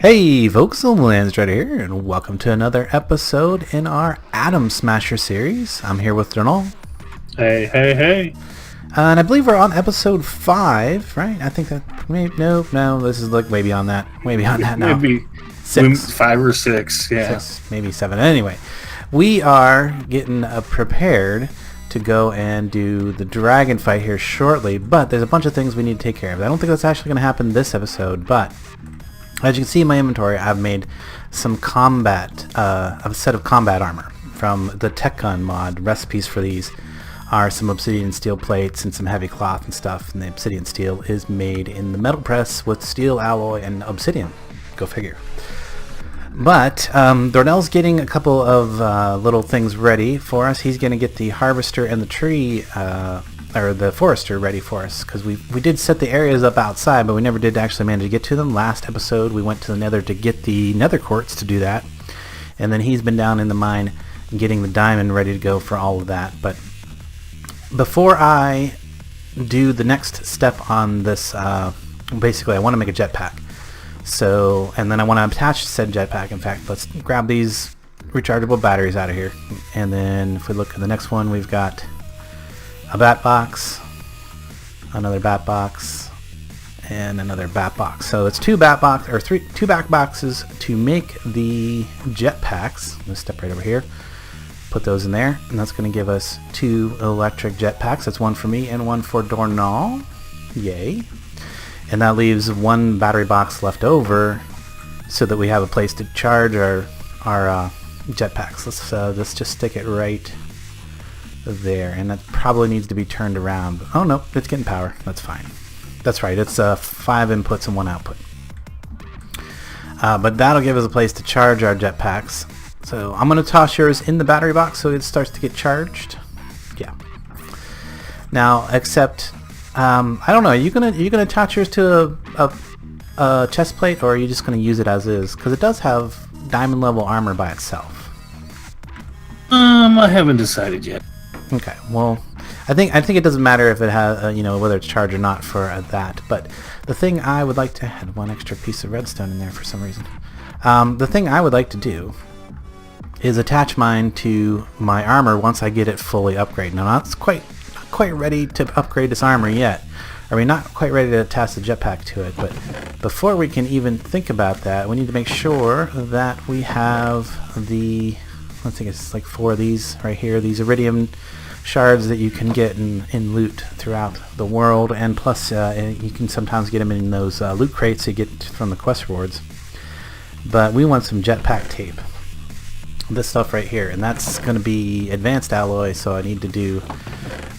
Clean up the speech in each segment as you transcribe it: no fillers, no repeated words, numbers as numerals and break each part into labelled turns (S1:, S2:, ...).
S1: Hey folks, I'm Landstryder here, and welcome to another episode in our Atom Smasher series. I'm here with Donald.
S2: Hey.
S1: And I believe we're on episode 5, right? I think that... No, this is like way beyond that. Way beyond that now.
S2: Maybe
S1: 6.
S2: 5 or 6, yeah.
S1: 6, maybe 7. Anyway, we are getting prepared to go and do the dragon fight here shortly, but there's a bunch of things we need to take care of. I don't think that's actually going to happen this episode, but... as you can see in my inventory, I've made some a set of combat armor from the Tech Gun mod. Recipes for these are some obsidian steel plates and some heavy cloth and stuff, and the obsidian steel is made in the metal press with steel alloy and obsidian. Go figure. But Dornell's getting a couple of little things ready for us. He's going to get the harvester and the tree or the forester ready for us, because we did set the areas up outside, but we never did actually manage to get to them. Last episode we went to the nether to get the nether quartz to do that, and then he's been down in the mine getting the diamond ready to go for all of that. But before I do the next step on this, basically I want to make a jetpack, and then I want to attach said jetpack. In fact, let's grab these rechargeable batteries out of here, and then if we look at the next one, we've got a bat box, another bat box, and another bat box. So it's two bat boxes to make the jetpacks. Let's step right over here, put those in there, and that's going to give us 2 electric jetpacks. That's one for me and one for Dornall. Yay! And that leaves 1 battery box left over, so that we have a place to charge our jetpacks. Let's just stick it right there, and that probably needs to be turned around. Oh no, it's getting power. That's fine. That's right, it's 5 inputs and 1 output. But that'll give us a place to charge our jetpacks. So I'm going to toss yours in the battery box so it starts to get charged. Yeah. Now, except I don't know. Are you gonna attach yours to a chest plate, or are you just going to use it as is? Because it does have diamond level armor by itself.
S2: I haven't decided yet.
S1: Okay, well, I think it doesn't matter if it has, whether it's charged or not for that. But the thing I would like to add 1 extra piece of redstone in there for some reason. The thing I would like to do is attach mine to my armor once I get it fully upgraded. Now, not quite ready to upgrade this armor yet. I mean, not quite ready to attach the jetpack to it. But before we can even think about that, we need to make sure that we have the... I think it's like 4 of these right here. These iridium shards that you can get in loot throughout the world, and plus you can sometimes get them in those loot crates you get from the quest rewards. But we want some jetpack tape. This stuff right here, and that's going to be advanced alloy, so I need to do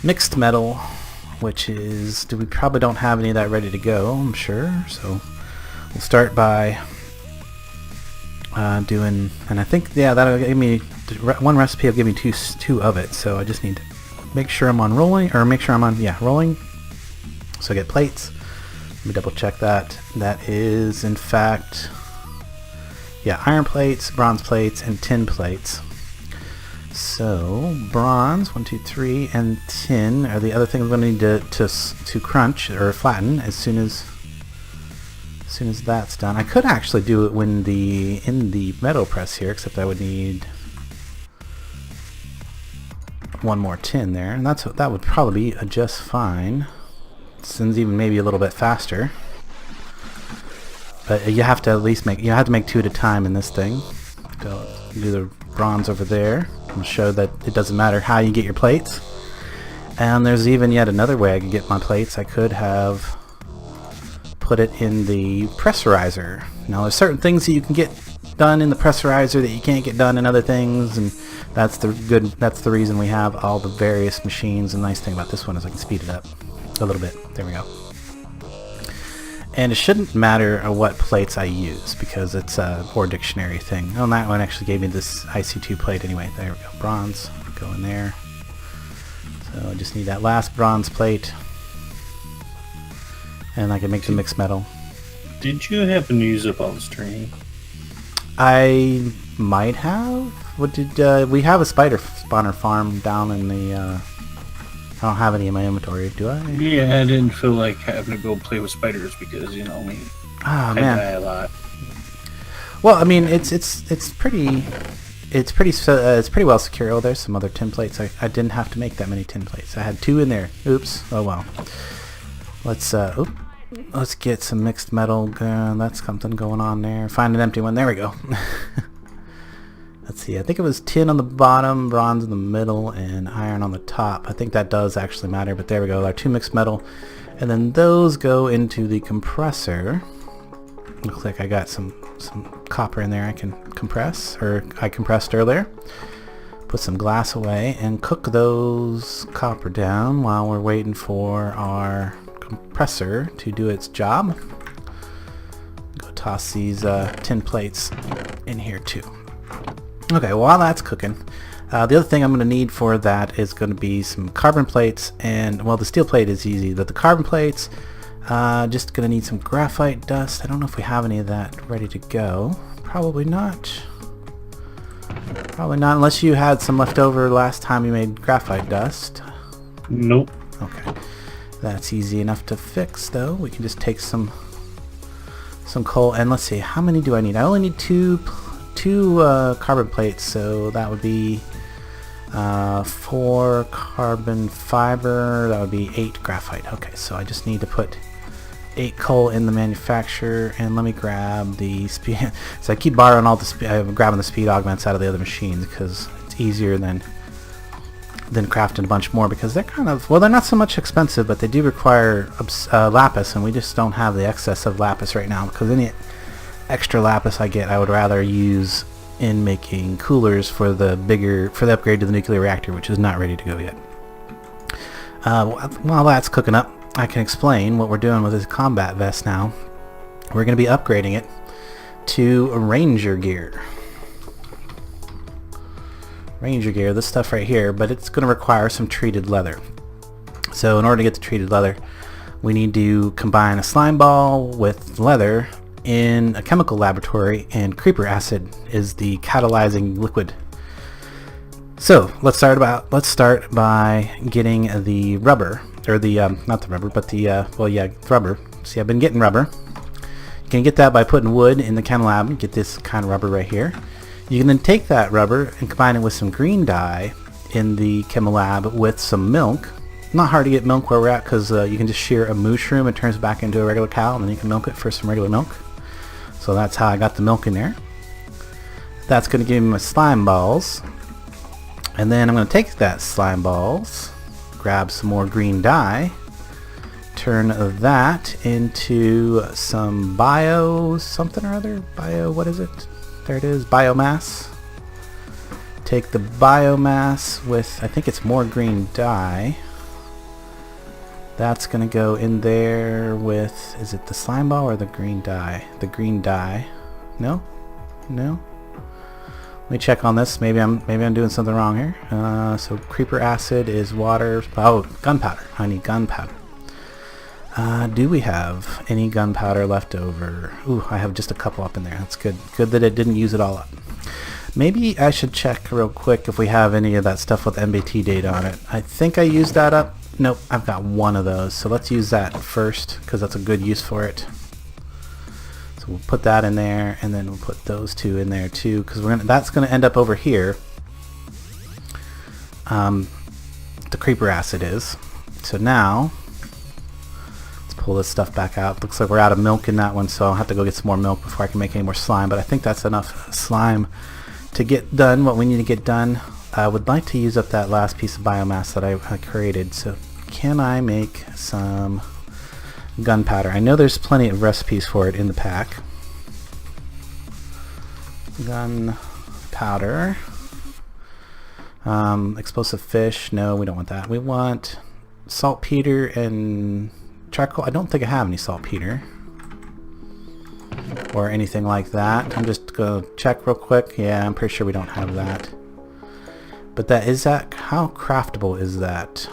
S1: mixed metal, which is... we probably don't have any of that ready to go, I'm sure. So we'll start by doing, and I think, yeah, that'll give me 1 recipe will give me two of it, so I just need to make sure I'm on rolling, or make sure I'm on, rolling. So I get plates. Let me double check that. That is, in fact, iron plates, bronze plates, and tin plates. So bronze, 1, 2, 3, and tin are the other things I'm going to need to crunch or flatten as soon as that's done. I could actually do it in the metal press here, except I would need 1 more tin there, and that would probably be just fine. Since even maybe a little bit faster. But you have to at least make 2 at a time in this thing. Do the bronze over there and show that it doesn't matter how you get your plates. And there's even yet another way I could get my plates. I could have put it in the pressurizer. Now there's certain things that you can get done in the pressurizer that you can't get done in other things, and that's the reason we have all the various machines. The nice thing about this one is I can speed it up a little bit. There we go. And it shouldn't matter what plates I use, because it's a Ore Dictionary thing. Oh, and that one actually gave me this IC2 plate anyway. There we go. Bronze. Go in there. So I just need that last bronze plate. And I can make the mixed metal.
S2: Did you happen to use up all the string?
S1: I might have. What did we have a spider spawner farm down in the... I don't have any in my inventory, do I?
S2: Yeah, I didn't feel like having to go play with spiders because, you know me.
S1: Ah,
S2: I
S1: man.
S2: die a lot.
S1: Well, I mean, it's pretty well secure. Oh, there's some other tin plates. I didn't have to make that many tin plates. I had 2 in there. Oops. Oh well. Let's get some mixed metal. That's something going on there. Find an empty one. There we go. Let's see. I think it was tin on the bottom, bronze in the middle, and iron on the top. I think that does actually matter, but there we go. Our 2 mixed metal, and then those go into the compressor. Looks like I got some copper in there I can compress, or I compressed earlier. Put some glass away and cook those copper down while we're waiting for our compressor to do its job. Go toss these tin plates in here too. Okay, while that's cooking, the other thing I'm going to need for that is going to be some carbon plates, and well, the steel plate is easy, but the carbon plates, just going to need some graphite dust. I don't know if we have any of that ready to go. Probably not. Probably not, unless you had some left over last time you made graphite dust.
S2: Nope.
S1: Okay, that's easy enough to fix though. We can just take some coal, and let's see, how many do I need? I only need two carbon plates, so that would be 4 carbon fiber. That would be 8 graphite. Okay, so I just need to put 8 coal in the manufacturer, and let me grab the speed. So I keep borrowing all the grabbing the speed augments out of the other machines because it's easier than crafting a bunch more, because they're kind of, well, they're not so much expensive, but they do require lapis, and we just don't have the excess of lapis right now, because any extra lapis I get I would rather use in making coolers for the upgrade to the nuclear reactor, which is not ready to go yet. While that's cooking up, I can explain what we're doing with this combat vest now. We're going to be upgrading it to ranger gear. Ranger gear, this stuff right here, but it's going to require some treated leather. So in order to get the treated leather, we need to combine a slime ball with leather in a chemical laboratory, and creeper acid is the catalyzing liquid. So let's start by getting the rubber, or the not the rubber, but the rubber. See, I've been getting rubber. You can get that by putting wood in the chem lab. Get this kind of rubber right here. You can then take that rubber and combine it with some green dye in the chem lab with some milk. Not hard to get milk where we're at, because you can just shear a mushroom, it turns back into a regular cow, and then you can milk it for some regular milk. So that's how I got the milk in there. That's going to give me my slime balls. And then I'm going to take that slime balls, grab some more green dye, turn that into some something or other. What is it? There it is, biomass. Take the biomass with, I think it's more green dye. That's going to go in there with, is it the slime ball or the green dye? The green dye. No? Let me check on this. Maybe I'm doing something wrong here. So creeper acid is water. Oh, gunpowder. I need gunpowder. Do we have any gunpowder left over? Ooh, I have just a couple up in there. That's good. Good that it didn't use it all up. Maybe I should check real quick if we have any of that stuff with MBT data on it. I think I used that up. Nope, I've got one of those. So let's use that first, because that's a good use for it. So we'll put that in there, and then we'll put those 2 in there too, because that's gonna end up over here. The creeper acid is. So now let's pull this stuff back out. Looks like we're out of milk in that one, so I'll have to go get some more milk before I can make any more slime. But I think that's enough slime to get done what we need to get done. I would like to use up that last piece of biomass that I created. So can I make some gunpowder? I know there's plenty of recipes for it in the pack. Gunpowder. Explosive fish. No, we don't want that. We want saltpeter and charcoal. I don't think I have any saltpeter or anything like that. I'm just gonna check real quick. Yeah, I'm pretty sure we don't have that. But how craftable is that?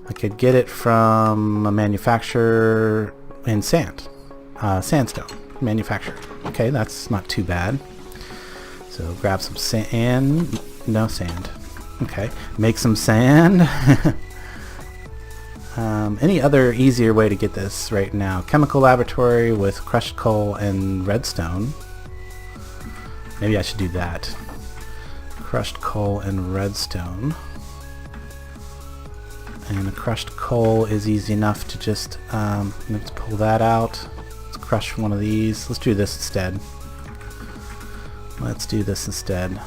S1: I could get it from a manufacturer in sandstone manufacturer. Okay, that's not too bad. So grab some sand. No sand. Okay, make some sand. Any other easier way to get this right now? Chemical laboratory with crushed coal and redstone. Maybe I should do that. Crushed coal and redstone. And the crushed coal is easy enough to just let's pull that out. Let's crush one of these. Let's do this instead. Let's do this instead.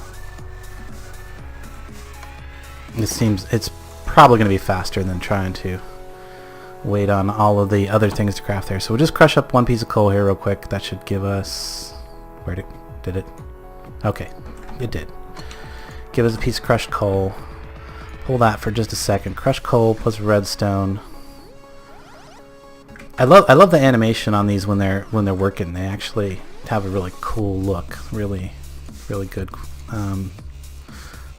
S1: It seems it's probably going to be faster than trying to wait on all of the other things to craft there. So we'll just crush up one piece of coal here real quick. That should give us... Where did it? Okay, it did. Give us a piece of crushed coal. Pull that for just a second. Crushed coal plus redstone. I love the animation on these when they're working. They actually have a really cool look. Really good.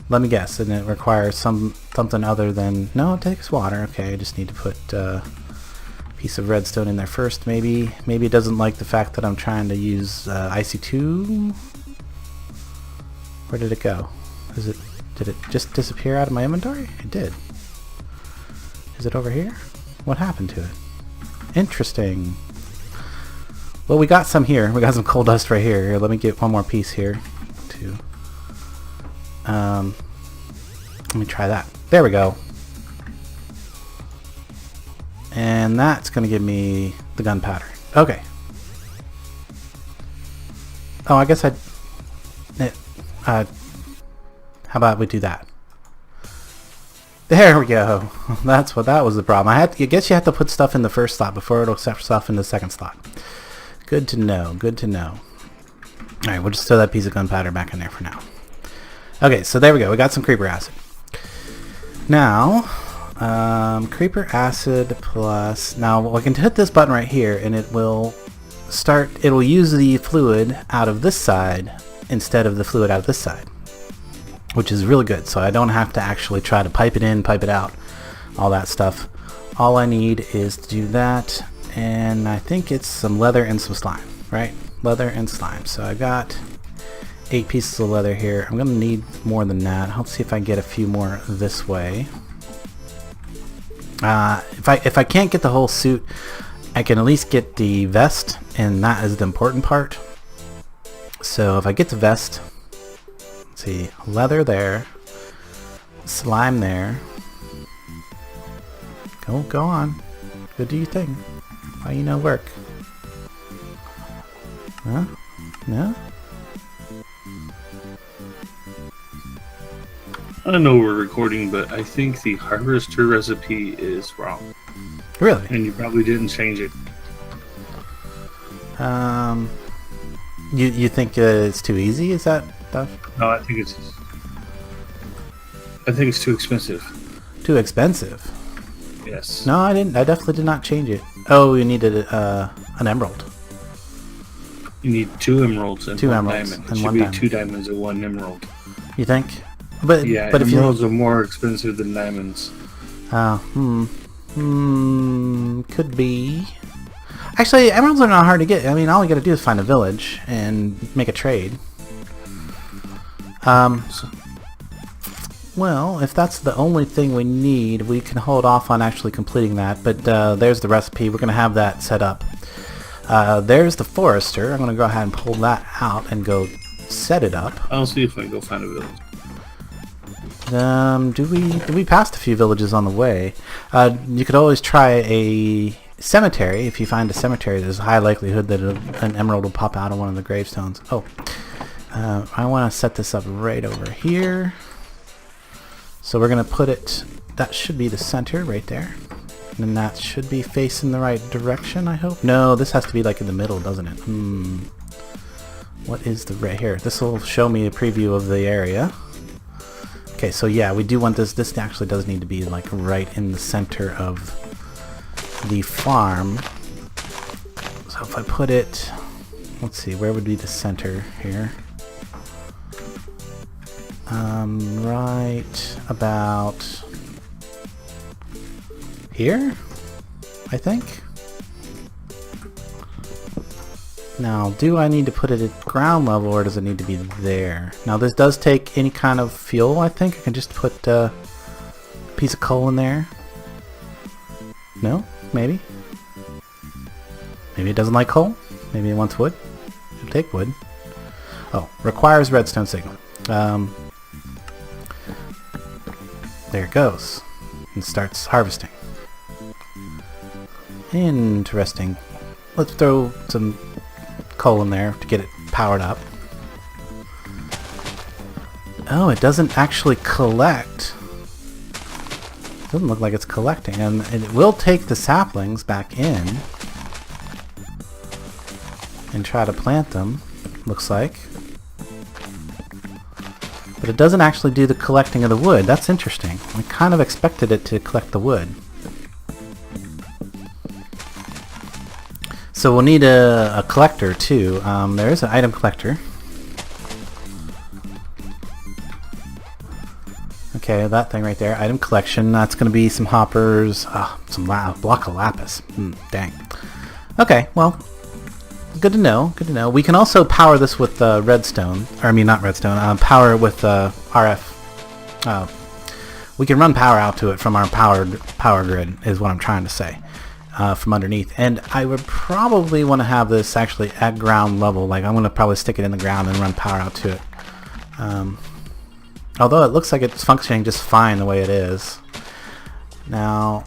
S1: Let me guess, and it requires something other than... No, it takes water. Okay, I just need to put a piece of redstone in there first. Maybe it doesn't like the fact that I'm trying to use IC2. Where did it go? Did it just disappear out of my inventory? It did. Is it over here? What happened to it? Interesting. Well, we got some here. We got some coal dust right here. Here, let me get one more piece here. Two. Let me try that. There we go. And that's going to give me the gunpowder. Okay. Oh, I guess how about we do that? There we go. That was the problem. I guess you have to put stuff in the first slot before it'll accept stuff in the second slot. Good to know. Good to know. All right, we'll just throw that piece of gunpowder back in there for now. Okay, so there we go. We got some creeper acid. Now, creeper acid plus... Now, we can hit this button right here, and it will start... It'll use the fluid out of this side instead of the fluid out of this side, which is really good. So I don't have to actually try to pipe it in, pipe it out, all that stuff. All I need is to do that, and I think it's some leather and some slime, right? Leather and slime. So I got 8 pieces of leather here. I'm gonna need more than that. Let's see if I can get a few more this way. If I can't get the whole suit, I can at least get the vest, and that is the important part. So if I get the vest, let's see, leather there, slime there. Go on. Go do your thing. Why you no work? Huh? No?
S2: I know we're recording, but I think the harvester recipe is wrong.
S1: Really?
S2: And you probably didn't change it.
S1: You think it's too easy? Is that stuff?
S2: No, I think it's too expensive.
S1: Too expensive?
S2: Yes.
S1: No, I didn't. I definitely did not change it. Oh, you needed an emerald.
S2: You need 2 emeralds and
S1: 2
S2: one
S1: emeralds
S2: diamond.
S1: and
S2: It should
S1: one
S2: be
S1: diamond.
S2: 2 diamonds and 1 emerald.
S1: You think? But
S2: Yeah,
S1: but if you
S2: emeralds are more expensive than diamonds.
S1: Could be. Actually, emeralds are not hard to get. I mean, all you gotta do is find a village and make a trade. Well, if that's the only thing we need, we can hold off on actually completing that. But there's the recipe. We're gonna have that set up. There's the forester. I'm gonna go ahead and pull that out and go set it up.
S2: I'll see if I can go find a village.
S1: We passed a few villages on the way. You could always try a cemetery. If you find a cemetery, there's a high likelihood that an emerald will pop out of one of the gravestones. Oh, I want to set this up right over here. So we're gonna put it. That should be the center right there, and that should be facing the right direction. I hope. No, this has to be like in the middle, doesn't it? What is the right here? This will show me a preview of the area. Okay, so yeah, we do want this. This actually does need to be like right in the center of the farm. So if I put it, let's see, where would be the center here? Right about here, I think. Now, do I need to put it at ground level, or does it need to be there? Now, this does take any kind of fuel, I think. I can just put a piece of coal in there. No? Maybe? Maybe it doesn't like coal? Maybe it wants wood? It'll take wood. Oh, requires redstone signal. There it goes. And starts harvesting. Interesting. Let's throw some coal in there to get it powered up. Oh, it doesn't actually collect. Doesn't look like it's collecting, and it will take the saplings back in and try to plant them, looks like. But it doesn't actually do the collecting of the wood. That's interesting. I kind of expected it to collect the wood. So we'll need a collector too. There is an item collector. Okay, that thing right there, item collection. That's going to be some hoppers, some block of lapis. Dang. Okay, well, good to know. Good to know. We can also power this with redstone, or I mean not redstone. Power it with RF. We can run power out to it from our power grid, is what I'm trying to say, from underneath. And I would probably want to have this actually at ground level. Like I'm going to probably stick it in the ground and run power out to it. Although it looks like it's functioning just fine the way it is. Now,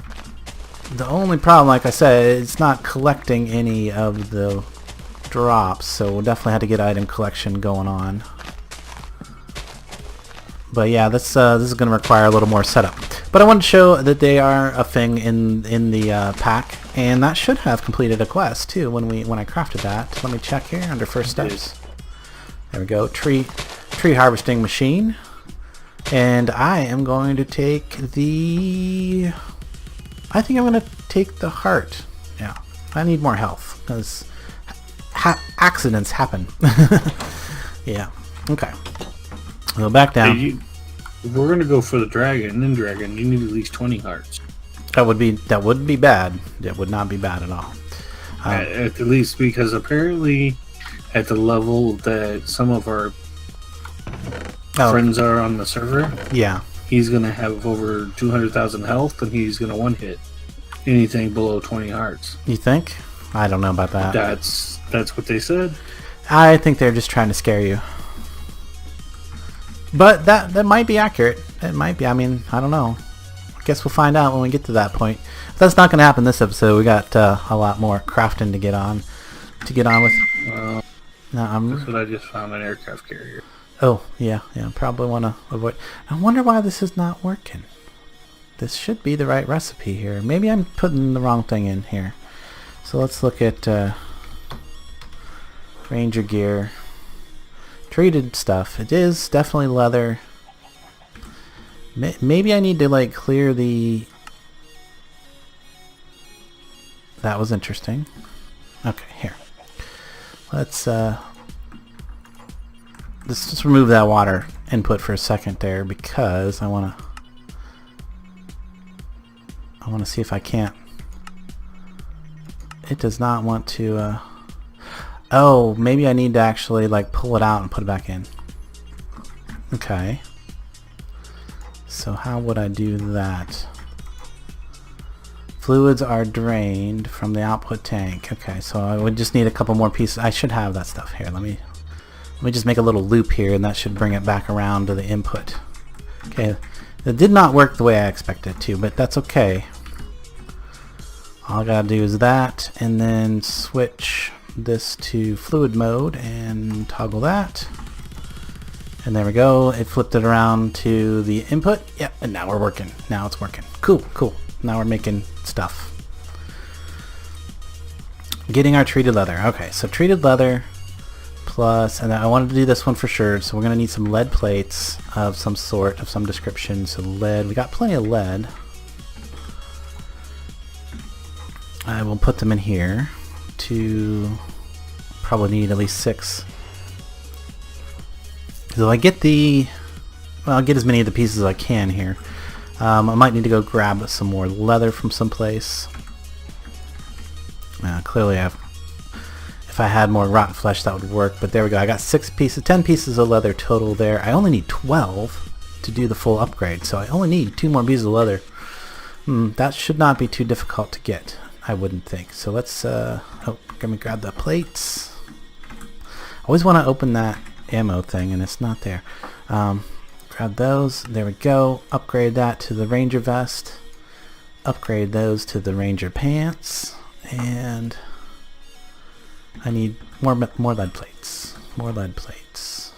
S1: the only problem, like I said, it's not collecting any of the drops, so we'll definitely have to get item collection going on. But yeah, this is going to require a little more setup. But I wanted to show that they are a thing in the pack, and that should have completed a quest too when I crafted that. Let me check here under first steps. There we go, tree harvesting machine. And I am going to take the... I think I'm going to take the heart. Yeah, I need more health because accidents happen. Yeah, okay. Go back down.
S2: Hey, if we're going to go for the dragon, you need at least 20 hearts.
S1: That wouldn't be bad. That would not be bad at all.
S2: At least because apparently at the level that some of our friends are on the server,
S1: yeah,
S2: he's gonna have over 200,000 health, and he's gonna one hit anything below 20 hearts.
S1: You think? I don't know about that.
S2: That's what they said.
S1: I think they're just trying to scare you. But that might be accurate. It might be. I mean, I don't know. I guess we'll find out when we get to that point. But that's not going to happen this episode. We got a lot more crafting to get on with.
S2: No, that's what I just found, an aircraft carrier.
S1: Oh, yeah, probably want to avoid... I wonder why this is not working. This should be the right recipe here. Maybe I'm putting the wrong thing in here. So let's look at Ranger gear. Treated stuff. It is definitely leather. Maybe I need to, like, clear the... That was interesting. Okay, here. Let's just remove that water input for a second there because I want to see if I can't. It does not want to oh, maybe I need to actually like pull it out and put it back in. Okay. So how would I do that? Fluids are drained from the output tank. Okay, so I would just need a couple more pieces. I should have that stuff here. Let me just make a little loop here, and that should bring it back around to the input. Okay, it did not work the way I expected it to, but that's okay. All I gotta do is that, and then switch this to fluid mode and toggle that. And there we go. It flipped it around to the input. Yep, and now we're working. Now it's working. Cool. Now we're making stuff. Getting our treated leather. Okay, so treated leather plus, and I wanted to do this one for sure, so we're going to need some lead plates of some sort, of some description. So lead, we got plenty of lead. I will put them in here to probably need at least 6. So I get I'll get as many of the pieces as I can here. I might need to go grab some more leather from someplace. Clearly if I had more rotten flesh that would work, but there we go. I got 10 pieces of leather total there. I only need 12 to do the full upgrade, so I only need 2 more pieces of leather. That should not be too difficult to get, I wouldn't think. So let's, let me grab the plates. I always want to open that ammo thing, and it's not there. Grab those. There we go. Upgrade that to the Ranger vest. Upgrade those to the Ranger pants. And I need more lead plates. More lead plates.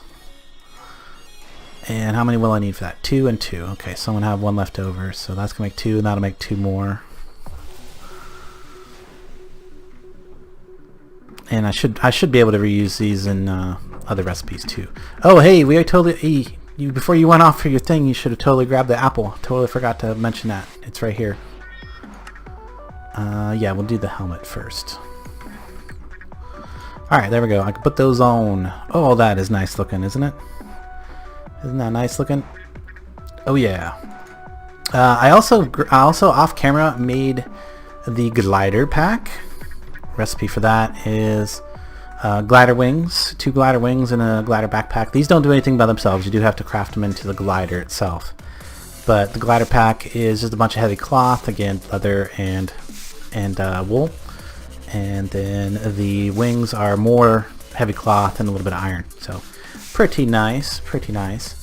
S1: And how many will I need for that? 2 and 2. Okay, so I'm going to have 1 left over. So that's going to make 2, and that'll make 2 more. And I should be able to reuse these in other recipes too. Oh, hey, before you went off for your thing, you should have totally grabbed the apple. Totally forgot to mention that. It's right here. Yeah, we'll do the helmet first. Alright, there we go. I can put those on. Oh, that is nice looking, isn't it? Isn't that nice looking? Oh, yeah. I also off camera made the glider pack. Recipe for that is glider wings, 2 glider wings and a glider backpack. These don't do anything by themselves. You do have to craft them into the glider itself. But the glider pack is just a bunch of heavy cloth, again, leather and wool. And then the wings are more heavy cloth and a little bit of iron. So pretty nice, pretty nice.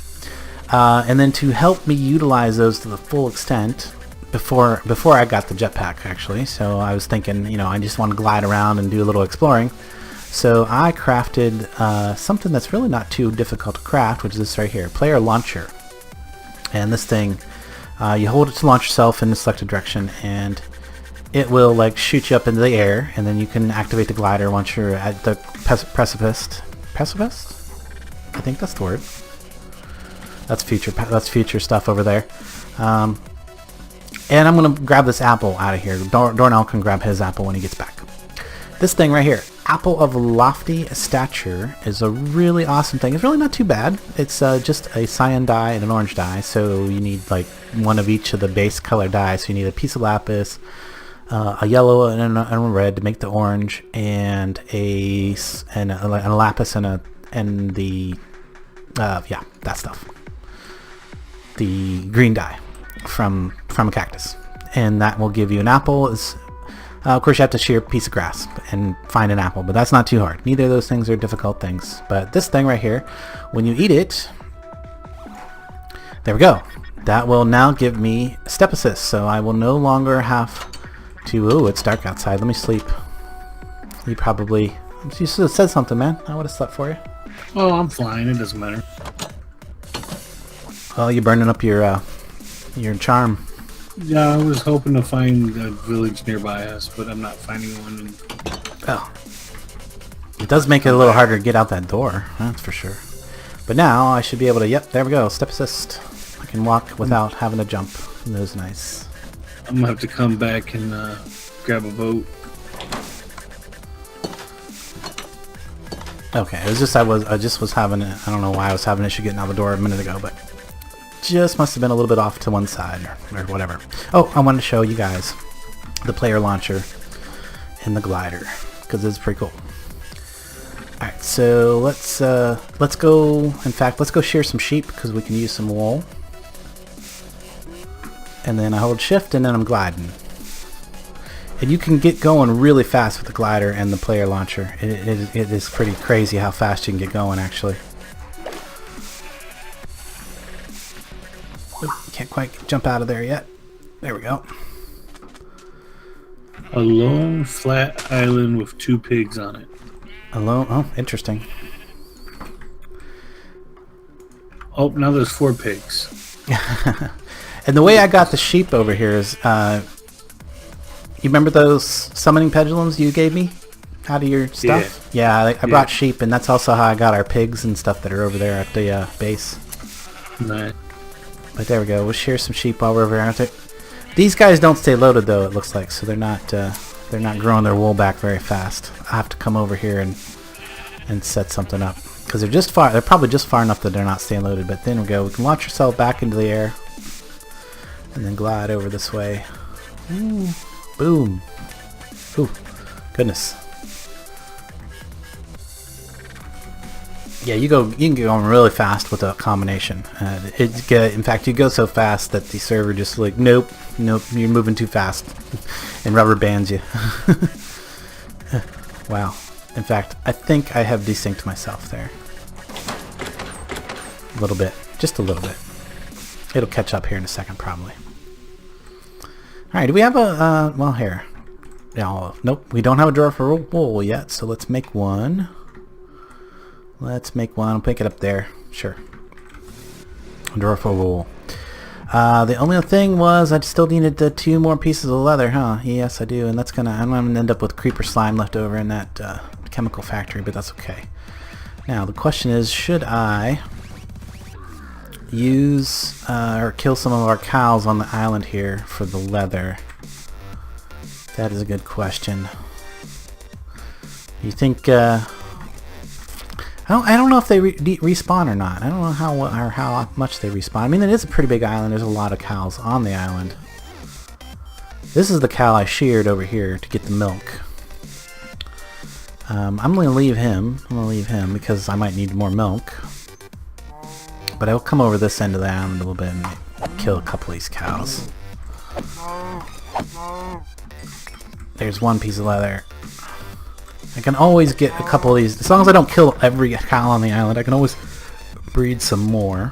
S1: And then to help me utilize those to the full extent, before I got the jetpack, actually, so I was thinking, I just want to glide around and do a little exploring. So I crafted something that's really not too difficult to craft, which is this right here, player launcher. And this thing, you hold it to launch yourself in the selected direction, and it will like shoot you up into the air, and then you can activate the glider once you're at the precipice. Precipice? I think that's the word. That's future stuff over there. And I'm going to grab this apple out of here. Dornell can grab his apple when he gets back. This thing right here, Apple of Lofty Stature, is a really awesome thing. It's really not too bad. It's just a cyan dye and an orange dye, so you need like one of each of the base color dyes. So you need a piece of lapis, a yellow and a red to make the orange, and a lapis and the that stuff. The green dye from a cactus, and that will give you an apple. Of course you have to shear a piece of grass and find an apple, but that's not too hard. Neither of those things are difficult things, but this thing right here, when you eat it, there we go, that will now give me step assist, so I will no longer have to... Oh, it's dark outside, let me sleep. You should have said something, man. I would have slept for you.
S2: Oh, I'm flying, it doesn't matter.
S1: Well, you're burning up your charm.
S2: Yeah, I was hoping to find a village nearby us, but I'm not finding one.
S1: Oh. It does make it a little harder to get out that door, that's for sure. But now I should be able to, yep, there we go, step assist. I can walk without having to jump. That was nice.
S2: I'm going to have to come back and grab a boat.
S1: Okay, it was just I just was having, I don't know why I was having an issue getting out the door a minute ago, but just must have been a little bit off to one side or whatever. Oh, I wanted to show you guys the player launcher and the glider because it's pretty cool. All right, so let's go. In fact, let's go shear some sheep because we can use some wool. And then I hold shift and then I'm gliding. And you can get going really fast with the glider and the player launcher. It is pretty crazy how fast you can get going, actually. Can't quite jump out of there yet. There we go.
S2: A lone flat island with 2 pigs on it.
S1: Oh, interesting.
S2: Oh, now there's 4 pigs.
S1: And the way I got the sheep over here is, you remember those summoning pendulums you gave me out of your stuff? Yeah, I brought sheep, and that's also how I got our pigs and stuff that are over there at the base.
S2: Nice.
S1: But there we go. We'll shear some sheep while we're over there. These guys don't stay loaded though, it looks like, so they're not growing their wool back very fast. I have to come over here and set something up because they're probably just far enough that they're not staying loaded. But then we go. We can launch ourselves back into the air and then glide over this way. Ooh, boom. Ooh, goodness. Yeah, you can go on really fast with a combination. In fact, you go so fast that the server just like, nope, you're moving too fast, and rubber bands you. Wow. In fact, I think I have desynced myself there. A little bit, just a little bit. It'll catch up here in a second, probably. All right, do we have a well here? No, nope, we don't have a drawer for wool yet, so let's make one. Let's make one. I'll pick it up there. Sure. A drawer for wool. The only thing was I still needed the 2 more pieces of leather, huh? Yes, I do, and I'm gonna end up with creeper slime left over in that chemical factory, but that's okay. Now the question is, should I use or kill some of our cows on the island here for the leather? That is a question. You think? I don't know if they respawn or not. I don't know how much they respawn. I mean, it is a pretty big island. There's a lot of cows on the island. This is the cow I sheared over here to get the milk. I'm going to leave him. I'm going to leave him because I might need more milk. But I'll come over this end of the island a little bit and kill a couple of these cows. There's one piece of leather. I can always get a couple of these. As long as I don't kill every cow on the island, I can always breed some more.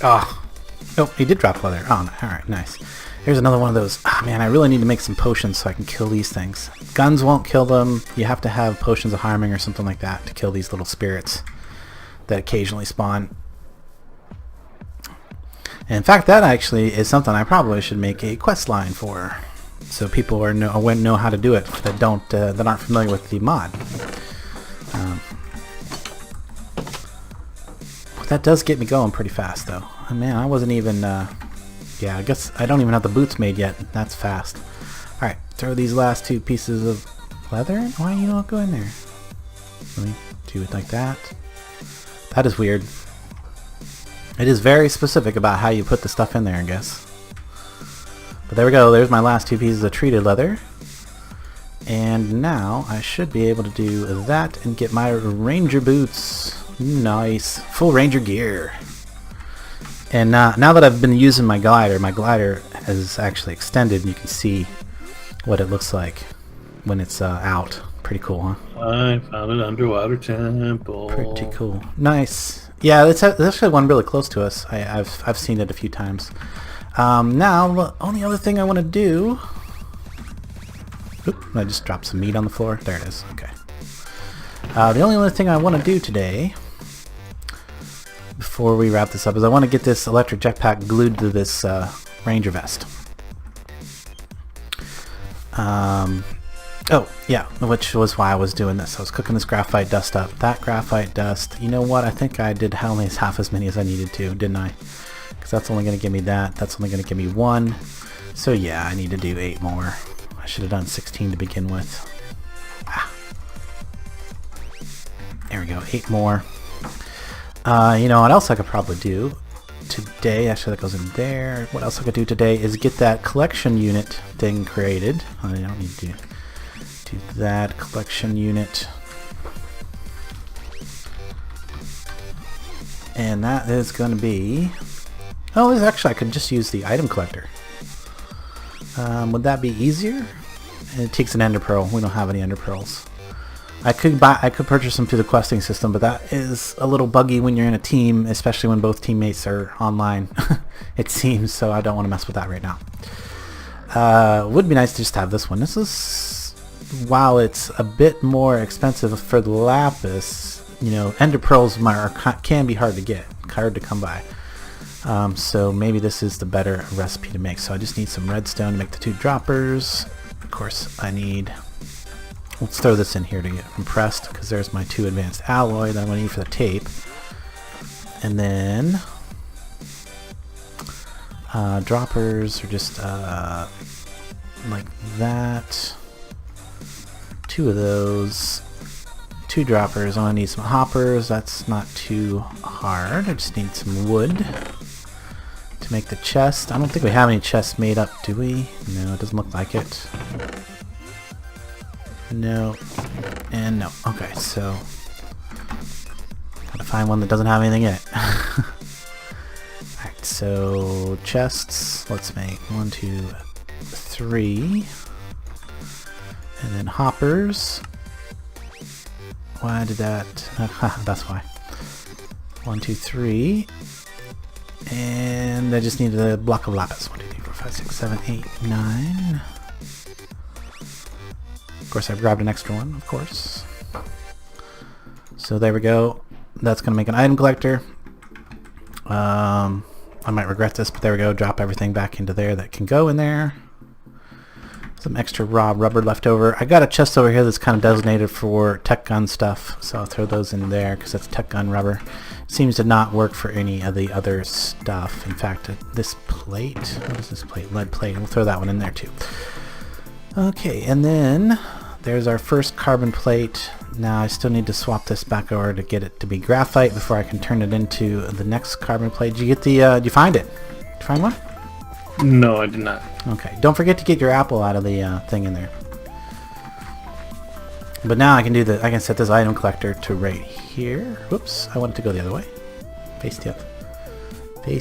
S1: Oh, he did drop leather. Oh, alright, nice. Here's another one of those. Ah, man, I really need to make some potions so I can kill these things. Guns won't kill them. You have to have potions of harming or something like that to kill these little spirits that occasionally spawn. And in fact, that actually is something I probably should make a quest line for, so people know how to do it that aren't familiar with the mod. That does get me going pretty fast, though. Oh, man, I wasn't even. Yeah, I guess I don't even have the boots made yet. That's fast. All right, throw these last 2 pieces of leather. Why do you not go in there? Let me do it like that. That is weird. It is very specific about how you put the stuff in there, I guess. But there we go. There's my last 2 pieces of treated leather. And now I should be able to do that and get my ranger boots. Nice. Full ranger gear. And now that I've been using my glider has actually extended, and you can see what it looks like when it's out. Pretty cool, huh?
S2: I found an underwater temple.
S1: Pretty cool. Nice. Yeah, there's actually one really close to us. I've seen it a few times. Now, the only other thing I want to do... Oop, I just dropped some meat on the floor. There it is. Okay. The only other thing I want to do today, before we wrap this up, is I want to get this electric jetpack glued to this ranger vest. Oh, yeah, which was why I was doing this. I was cooking this graphite dust up. That graphite dust, you know what? I think I did only half as many as I needed to, didn't I? Because that's only going to give me that. That's only going to give me 1. So yeah, I need to do 8 more. I should have done 16 to begin with. There we go, 8 more. You know what else I could probably do today? Actually, that goes in there. What else I could do today is get that collection unit thing created. I don't need to do that collection unit. And that is going to be... Oh, this actually, I could just use the item collector. Would that be easier? It takes an ender pearl. We don't have any ender pearls. I could purchase them through the questing system, but that is a little buggy when you're in a team, especially when both teammates are online, it seems, so I don't want to mess with that right now. Would be nice to just have this one. This is, while it's a bit more expensive for the lapis, you know, ender pearls can be hard to get, hard to come by. So maybe this is the better recipe to make. So I just need some redstone to make the 2 droppers. Of course, I need... Let's throw this in here to get compressed, because there's my 2 advanced alloy that I'm going to need for the tape. And then... droppers are just like that. 2 of those. 2 droppers. I'm going to need some hoppers. That's not too hard. I just need some wood to make the chest. I don't think we have any chests made up, do we? No, it doesn't look like it. No. And no. Okay, so gotta find one that doesn't have anything in it. Alright, so chests. Let's make 1, 2, 3. And then hoppers. Why did that? That's why. 1, 2, 3. And I just needed a block of lapis. 1, 2, 3, 4, 5, 6, 7, 8, 9. Of course, I've grabbed an extra one, of course. So there we go. That's going to make an item collector. I might regret this, but there we go. Drop everything back into there that can go in there. Some extra raw rubber left over. I got a chest over here that's kind of designated for tech gun stuff, so I'll throw those in there because that's tech gun rubber. Seems to not work for any of the other stuff. In fact, this plate, what is this plate? Lead plate. We'll throw that one in there too. Okay, and then there's our first carbon plate. Now I still need to swap this back over to get it to be graphite before I can turn it into the next carbon plate. Did you get the? Did you find it? Did you find one?
S2: No, I did not.
S1: Okay, don't forget to get your apple out of the thing in there. But now I can do I can set this item collector to right here. Whoops, I wanted to go the other way. Face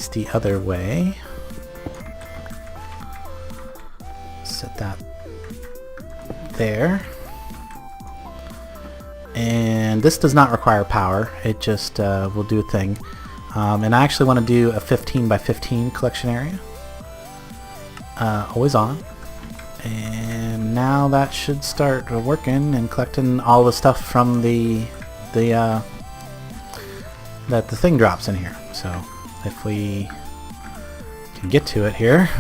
S1: the other way. Set that there. And this does not require power. It just will do a thing. And I actually want to do a 15 by 15 collection area. Always on. And now that should start working and collecting all the stuff from that the thing drops in here. So if we can get to it here,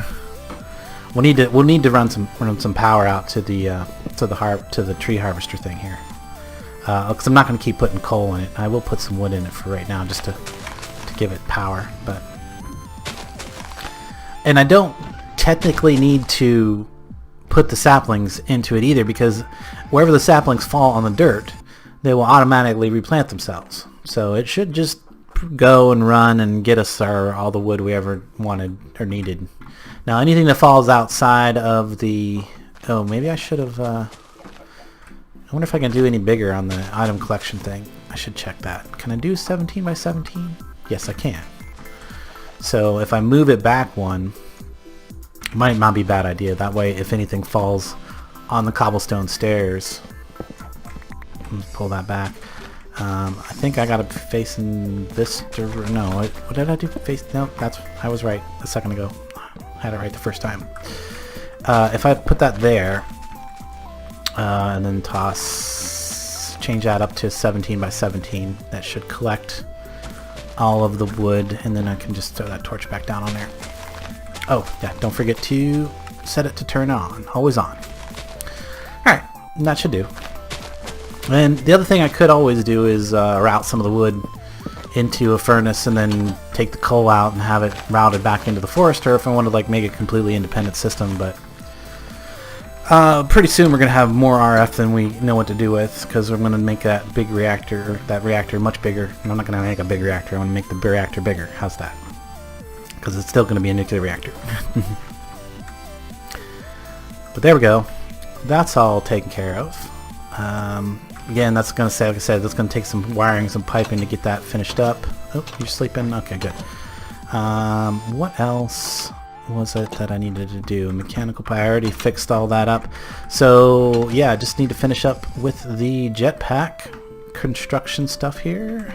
S1: we'll need to run some power out to the tree harvester thing here. Because I'm not going to keep putting coal in it. I will put some wood in it for right now just to give it power. And I don't technically need to put the saplings into it either, because wherever the saplings fall on the dirt, they will automatically replant themselves. So it should just go and run and get us all the wood we ever wanted or needed. Now anything that falls outside of the... Oh, maybe I should have... I wonder if I can do any bigger on the item collection thing. I should check that. Can I do 17 by 17? Yes, I can. So if I move it back one, might not be a bad idea. That way, if anything falls on the cobblestone stairs, let's pull that back. I think I got it facing this. No, what did I do? No, I was right a second ago. I had it right the first time. If I put that there, and then change that up to 17 by 17, that should collect all of the wood, and then I can just throw that torch back down on there. Oh, yeah, don't forget to set it to turn on. Always on. Alright, that should do. And the other thing I could always do is route some of the wood into a furnace and then take the coal out and have it routed back into the forester if I wanted to make a completely independent system, but pretty soon we're going to have more RF than we know what to do with, because we're going to make that big reactor, that reactor much bigger. And I'm not going to make a big reactor, I want to make the reactor bigger. How's that? Because it's still going to be a nuclear reactor. But there we go. That's all taken care of. Again, that's going to say, like I said, that's going to take some wiring, some piping to get that finished up. Oh, you're sleeping? Okay, good. What else was it that I needed to do? Mechanical pipe. I already fixed all that up. So yeah, I just need to finish up with the jetpack construction stuff here.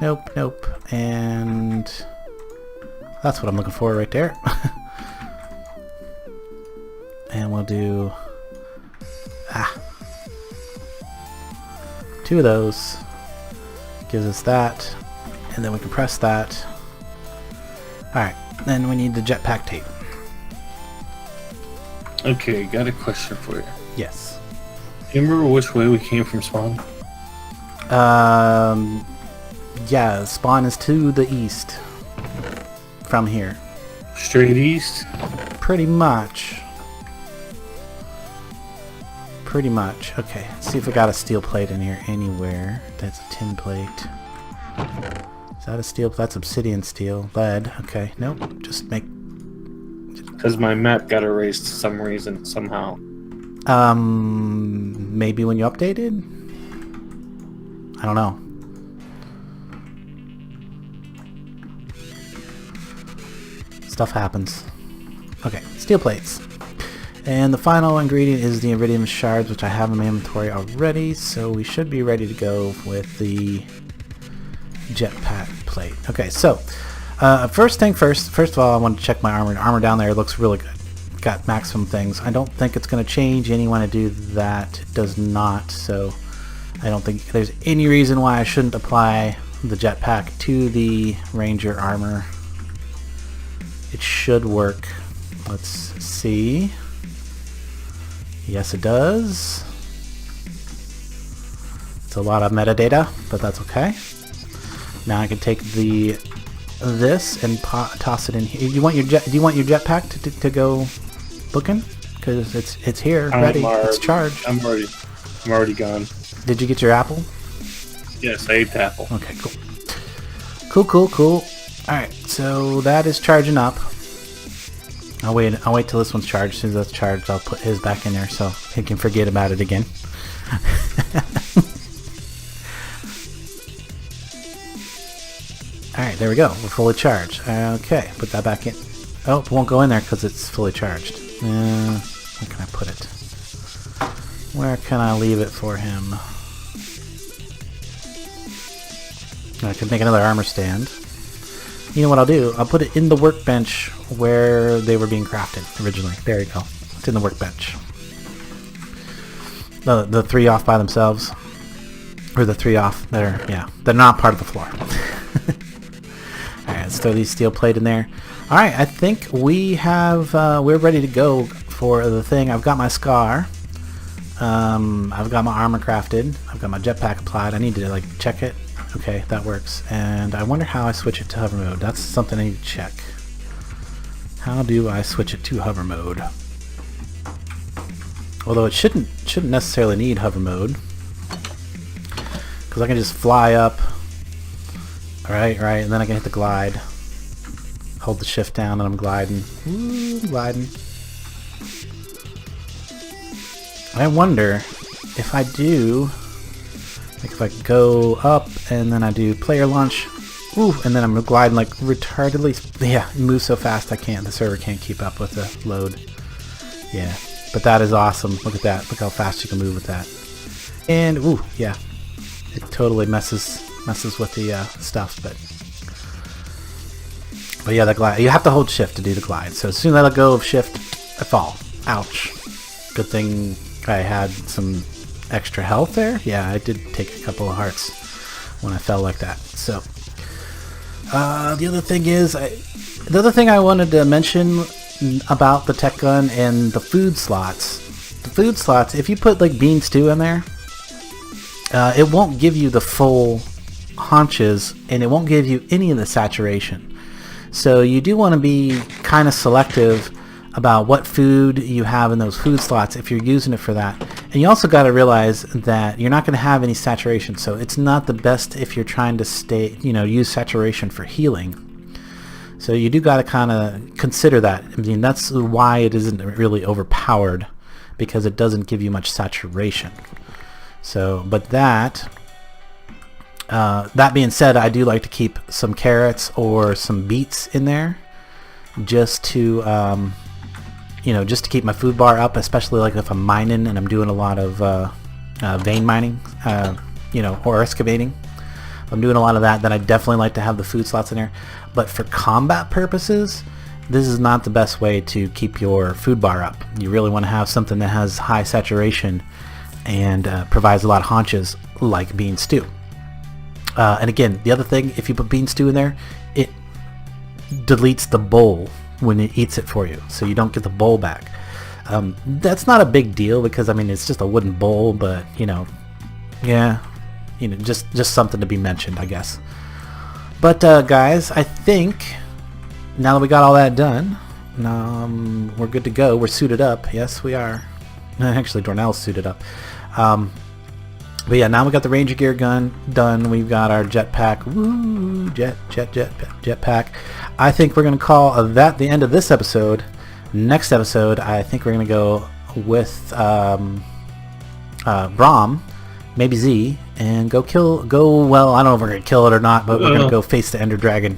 S1: Nope. And that's what I'm looking for right there. And we'll do 2 of those. Gives us that. And then we can press that. Alright, then we need the jetpack tape.
S2: Okay, got a question for you.
S1: Yes.
S2: Do you remember which way we came from spawn?
S1: Yeah, spawn is to the east. From here.
S2: Straight east?
S1: Pretty much. Okay, let's see if we got a steel plate in here anywhere. That's a tin plate. Is that a steel? That's obsidian steel. Lead. Okay. Nope. Just make...
S2: Because my map got erased for some reason, somehow.
S1: Maybe when you updated? I don't know. Stuff happens. Okay, steel plates. And the final ingredient is the iridium shards, which I have in my inventory already, so we should be ready to go with the jetpack plate. Okay, so first thing first of all, I want to check my armor. The armor down there looks really good. Got maximum things. I don't think it's going to change any when I do that. It does not, so I don't think there's any reason why I shouldn't apply the jetpack to the Ranger armor. It should work. Let's see. Yes, it does. It's a lot of metadata, but that's okay. Now I can take this and toss it in here. Do you want your jetpack to go looking? Because it's here, ready. It's charged.
S2: I'm already gone.
S1: Did you get your apple?
S2: Yes, I ate the apple.
S1: Okay, cool. Cool. All right, so that is charging up. I'll wait till this one's charged. As soon as that's charged, I'll put his back in there so he can forget about it again. Alright, there we go. We're fully charged. Okay, put that back in. Oh, it won't go in there because it's fully charged. Where can I put it? Where can I leave it for him? I could make another armor stand. You know what I'll do? I'll put it in the workbench where they were being crafted originally. There you go. It's in the workbench. The three off by themselves. Or the three off that are, yeah, they're not part of the floor. Alright, let's throw these steel plate in there. Alright, I think we have, we're ready to go for the thing. I've got my scar. I've got my armor crafted. I've got my jetpack applied. I need to, like, check it. Okay, that works. And I wonder how I switch it to hover mode. That's something I need to check. How do I switch it to hover mode? Although it shouldn't necessarily need hover mode, because I can just fly up. Right, and then I can hit the glide. Hold the shift down and I'm gliding. Ooh, gliding. I wonder if I do... Like if I go up and then I do player launch, ooh, and then I'm gliding like retardedly. Yeah, it moves so fast the server can't keep up with the load. Yeah, but that is awesome. Look at that. Look how fast you can move with that. And ooh, yeah, it totally messes with the stuff. But yeah, that glide. You have to hold shift to do the glide. So as soon as I let go of shift, I fall. Ouch. Good thing I had some extra health there. Yeah, I did take a couple of hearts when I fell like that. So the other thing I wanted to mention about the tech gun and the food slots. The food slots, if you put like bean stew in there, it won't give you the full haunches and it won't give you any of the saturation. So you do want to be kind of selective about what food you have in those food slots if you're using it for that. And you also got to realize that you're not going to have any saturation, so it's not the best if you're trying to use saturation for healing. So you do got to kind of consider that. I mean, that's why it isn't really overpowered, because it doesn't give you much saturation. So, but that being said, I do like to keep some carrots or some beets in there, just to just to keep my food bar up, especially like if I'm mining and I'm doing a lot of vein mining, or excavating. If I'm doing a lot of that, then I definitely like to have the food slots in there. But for combat purposes, this is not the best way to keep your food bar up. You really want to have something that has high saturation and provides a lot of haunches, like bean stew. And again, the other thing, if you put bean stew in there, it deletes the bowl when it eats it for you, so you don't get the bowl back. That's not a big deal, because I mean it's just a wooden bowl, but just something to be mentioned, I guess. But guys, I think now that we got all that done, we're good to go. We're suited up. Yes, we are. Actually, Dornell's suited up. But yeah, now we got the Ranger gear gun done. We've got our jetpack. Woo! Jetpack. I think we're going to call that the end of this episode. Next episode, I think we're going to go with Braum, maybe Z, and well, I don't know if we're going to kill it or not, but we're going to go face the Ender Dragon.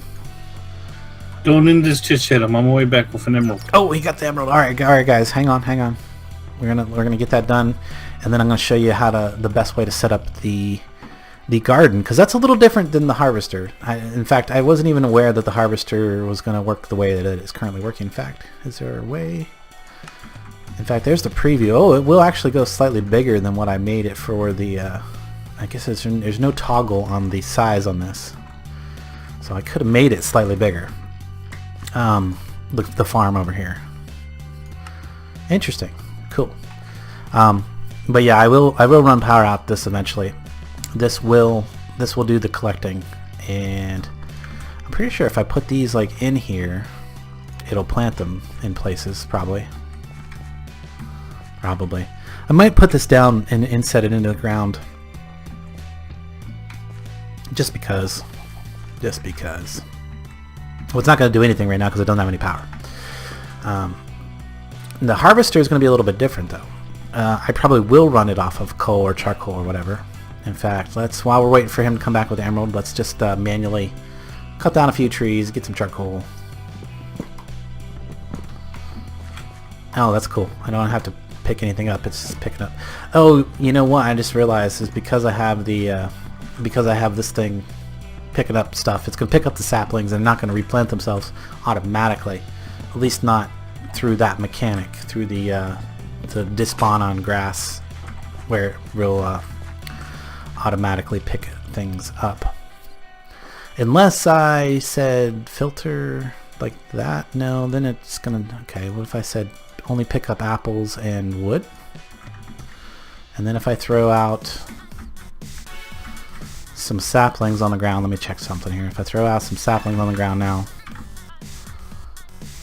S2: Don't end this chit-chat. I'm on my way back with an emerald.
S1: Oh, he got the emerald. All right, guys. Hang on. We're gonna get that done, and then I'm gonna show you the best way to set up the garden, because that's a little different than the harvester. In fact, I wasn't even aware that the harvester was gonna work the way that it is currently working. In fact, is there a way? In fact, there's the preview. Oh, it will actually go slightly bigger than what I made it for the. I guess there's no toggle on the size on this, so I could have made it slightly bigger. Look at the farm over here. Interesting. Cool. But yeah, I will run power out this eventually. This will do the collecting, and I'm pretty sure if I put these like in here, it'll plant them in places probably. I might put this down and set it into the ground just because. Well, it's not going to do anything right now because it doesn't have any power. The harvester is going to be a little bit different though. I probably will run it off of coal or charcoal or whatever. In fact, while we're waiting for him to come back with the emerald, let's just manually cut down a few trees, get some charcoal. Oh, that's cool. I don't have to pick anything up. It's just picking up. Oh, you know what? I just realized is because I have this thing picking up stuff, it's going to pick up the saplings and not going to replant themselves automatically. At least not through that mechanic, through the despawn on grass, where it will automatically pick things up. Unless I said filter like that, no, then it's gonna. Okay, what if I said only pick up apples and wood? And then if I throw out some saplings on the ground, let me check something here. If I throw out some saplings on the ground now,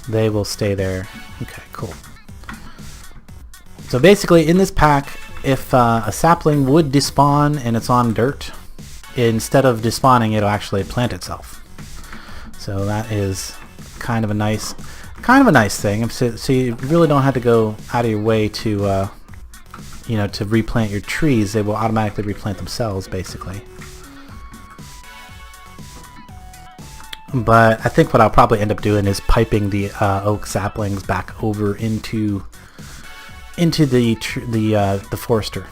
S1: they will stay there. Okay, cool. So basically in this pack, if a sapling would despawn and it's on dirt, instead of despawning, it'll actually plant itself. So that is kind of a nice thing. So you really don't have to go out of your way to to replant your trees. They will automatically replant themselves basically. But I think what I'll probably end up doing is piping the oak saplings back over into the forester,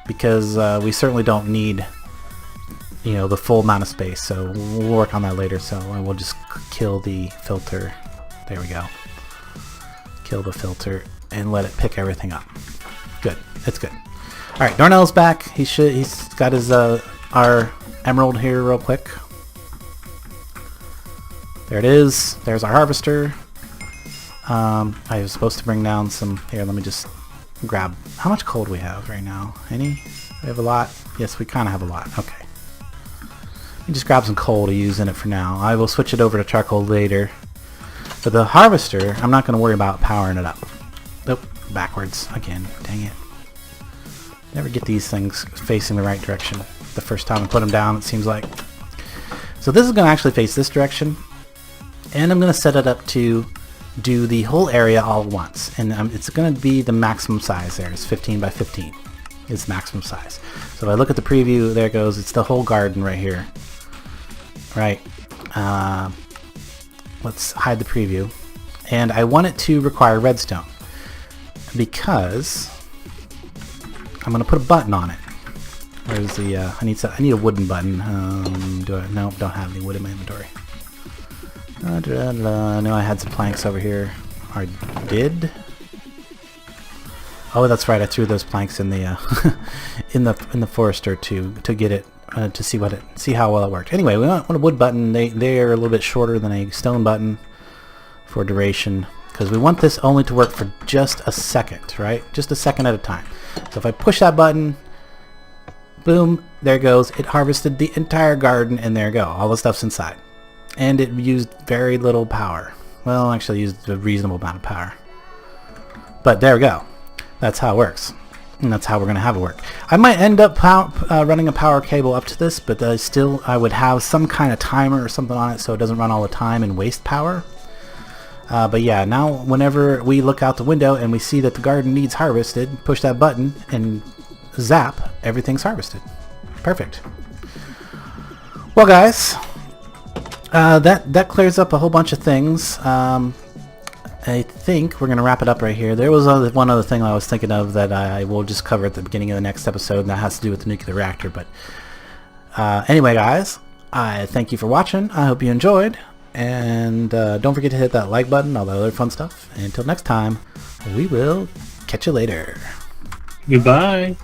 S1: because we certainly don't need the full amount of space. So we'll work on that later. So I will just kill the filter. There we go. Kill the filter and let it pick everything up. Good. It's good. All right, Darnell's back. He's got his our emerald here real quick. There it is. There's our harvester. I was supposed to bring down some. Here, let me just grab. How much coal do we have right now? Any? We have a lot. Yes, we kind of have a lot. Okay. Let me just grab some coal to use in it for now. I will switch it over to charcoal later. But the harvester, I'm not going to worry about powering it up. Nope, backwards again. Dang it. Never get these things facing the right direction the first time I put them down, it seems like. So this is going to actually face this direction. And I'm going to set it up to do the whole area all at once. And it's going to be the maximum size there. It's 15 by 15. It's maximum size. So if I look at the preview, there it goes. It's the whole garden right here. Right. Let's hide the preview. And I want it to require redstone, because I'm going to put a button on it. Where's the... I need a wooden button. No, don't have any wood in my inventory. No, I had some planks over here. I did. Oh, that's right. I threw those planks in the in the forester to get it to see how well it worked. Anyway, we want a wood button. They are a little bit shorter than a stone button for duration, because we want this only to work for just a second, right? Just a second at a time. So if I push that button, boom, there it goes. It harvested the entire garden, and there you go. All the stuff's inside. And it used very little power. Well, actually used a reasonable amount of power. But there we go. That's how it works. And that's how we're going to have it work. I might end up running a power cable up to this, but I would have some kind of timer or something on it so it doesn't run all the time and waste power. But yeah, now whenever we look out the window and we see that the garden needs harvested, push that button and zap, everything's harvested. Perfect. Well, guys, that clears up a whole bunch of things. I think we're going to wrap it up right here. There was one other thing I was thinking of that I will just cover at the beginning of the next episode, and that has to do with the nuclear reactor. But anyway, guys, I thank you for watching. I hope you enjoyed. And don't forget to hit that like button, all that other fun stuff. And until next time, we will catch you later.
S2: Goodbye.